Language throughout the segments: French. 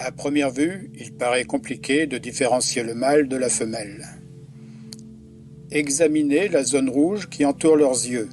À première vue, il paraît compliqué de différencier le mâle de la femelle. Examinez la zone rouge qui entoure leurs yeux.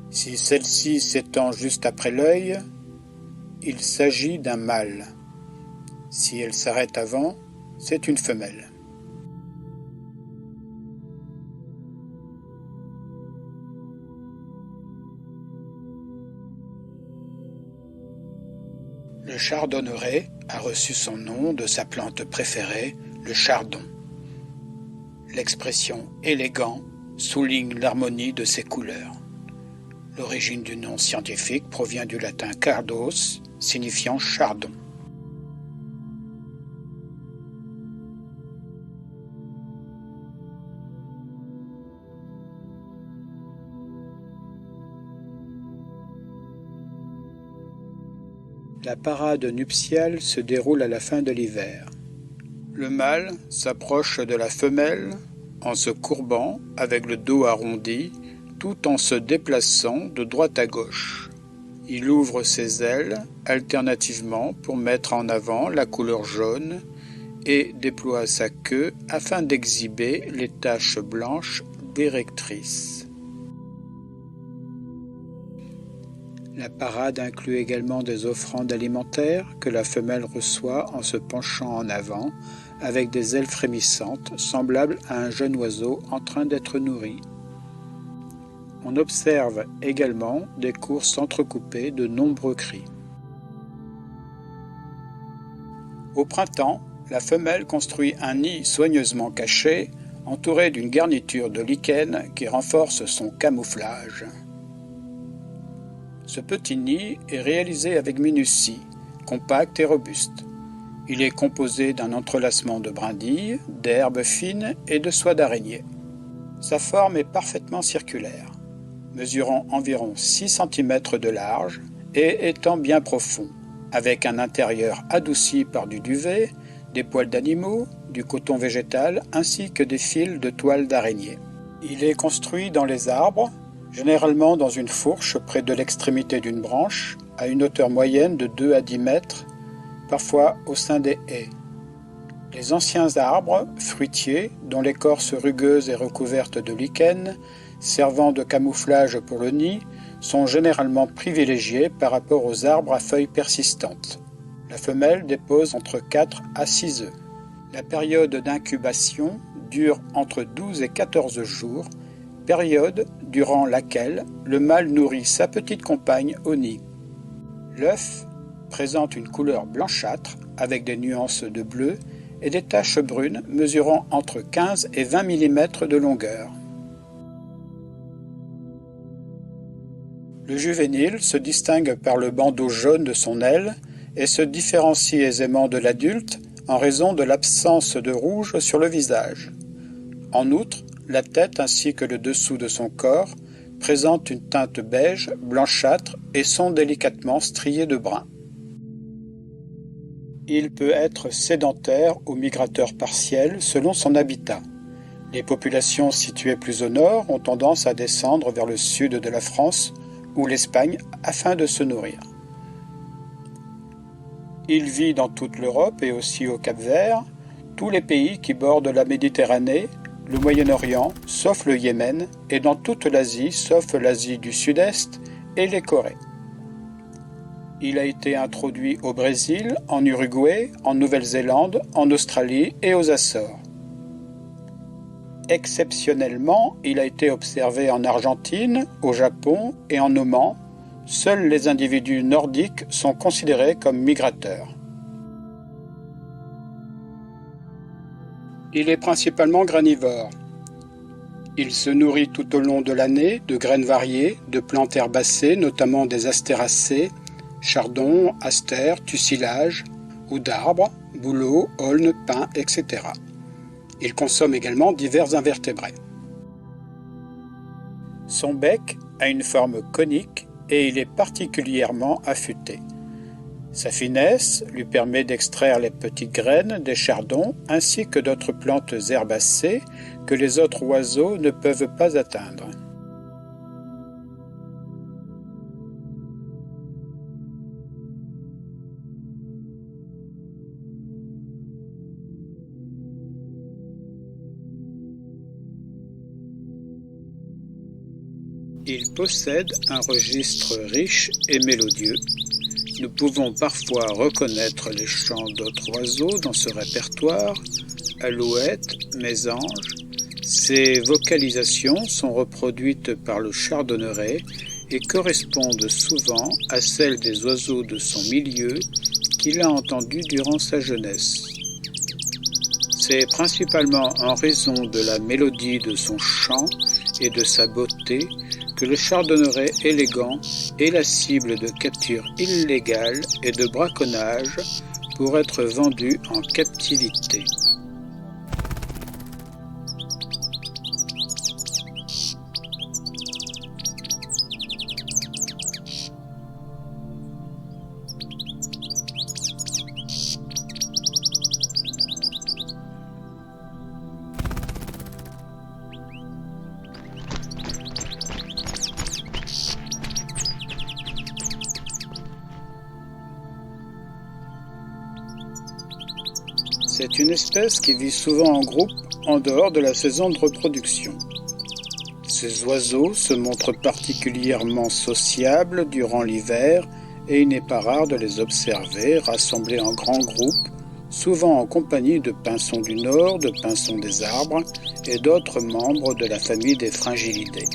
Si celle-ci s'étend juste après l'œil, il s'agit d'un mâle. Si elle s'arrête avant, c'est une femelle. Le chardonneret a reçu son nom de sa plante préférée, le chardon. L'expression élégant souligne l'harmonie de ses couleurs. L'origine du nom scientifique provient du latin cardos, signifiant chardon. La parade nuptiale se déroule à la fin de l'hiver. Le mâle s'approche de la femelle en se courbant avec le dos arrondi tout en se déplaçant de droite à gauche. Il ouvre ses ailes alternativement pour mettre en avant la couleur jaune et déploie sa queue afin d'exhiber les taches blanches directrices. La parade inclut également des offrandes alimentaires que la femelle reçoit en se penchant en avant avec des ailes frémissantes semblables à un jeune oiseau en train d'être nourri. On observe également des courses entrecoupées de nombreux cris. Au printemps, la femelle construit un nid soigneusement caché, entouré d'une garniture de lichen qui renforce son camouflage. Ce petit nid est réalisé avec minutie, compact et robuste. Il est composé d'un entrelacement de brindilles, d'herbes fines et de soie d'araignée. Sa forme est parfaitement circulaire, mesurant environ 6 cm de large et étant bien profond, avec un intérieur adouci par du duvet, des poils d'animaux, du coton végétal ainsi que des fils de toile d'araignée. Il est construit dans les arbres, généralement dans une fourche près de l'extrémité d'une branche, à une hauteur moyenne de 2 à 10 mètres, parfois au sein des haies. Les anciens arbres, fruitiers, dont l'écorce rugueuse est recouverte de lichen, servant de camouflage pour le nid, sont généralement privilégiés par rapport aux arbres à feuilles persistantes. La femelle dépose entre 4 à 6 œufs. La période d'incubation dure entre 12 et 14 jours, période durant laquelle le mâle nourrit sa petite compagne au nid. L'œuf présente une couleur blanchâtre avec des nuances de bleu et des taches brunes mesurant entre 15 et 20 mm de longueur. Le juvénile se distingue par le bandeau jaune de son aile et se différencie aisément de l'adulte en raison de l'absence de rouge sur le visage. En outre, la tête ainsi que le dessous de son corps présentent une teinte beige, blanchâtre et sont délicatement striés de brun. Il peut être sédentaire ou migrateur partiel selon son habitat. Les populations situées plus au nord ont tendance à descendre vers le sud de la France ou l'Espagne afin de se nourrir. Il vit dans toute l'Europe et aussi au Cap-Vert, tous les pays qui bordent la Méditerranée, le Moyen-Orient, sauf le Yémen, et dans toute l'Asie, sauf l'Asie du Sud-Est et les Corées. Il a été introduit au Brésil, en Uruguay, en Nouvelle-Zélande, en Australie et aux Açores. Exceptionnellement, il a été observé en Argentine, au Japon et en Oman. Seuls les individus nordiques sont considérés comme migrateurs. Il est principalement granivore. Il se nourrit tout au long de l'année de graines variées, de plantes herbacées, notamment des astéracées, chardon, astère, tussillage, ou d'arbres, bouleaux, aulnes, pins, etc. Il consomme également divers invertébrés. Son bec a une forme conique et il est particulièrement affûté. Sa finesse lui permet d'extraire les petites graines des chardons ainsi que d'autres plantes herbacées que les autres oiseaux ne peuvent pas atteindre. Il possède un registre riche et mélodieux. Nous pouvons parfois reconnaître les chants d'autres oiseaux dans ce répertoire, alouettes, mésanges. Ces vocalisations sont reproduites par le chardonneret et correspondent souvent à celles des oiseaux de son milieu qu'il a entendus durant sa jeunesse. C'est principalement en raison de la mélodie de son chant et de sa beauté que le chardonneret élégant est la cible de captures illégales et de braconnage pour être vendu en captivité. C'est une espèce qui vit souvent en groupe en dehors de la saison de reproduction. Ces oiseaux se montrent particulièrement sociables durant l'hiver et il n'est pas rare de les observer rassemblés en grands groupes, souvent en compagnie de pinsons du nord, de pinsons des arbres et d'autres membres de la famille des Fringillidés.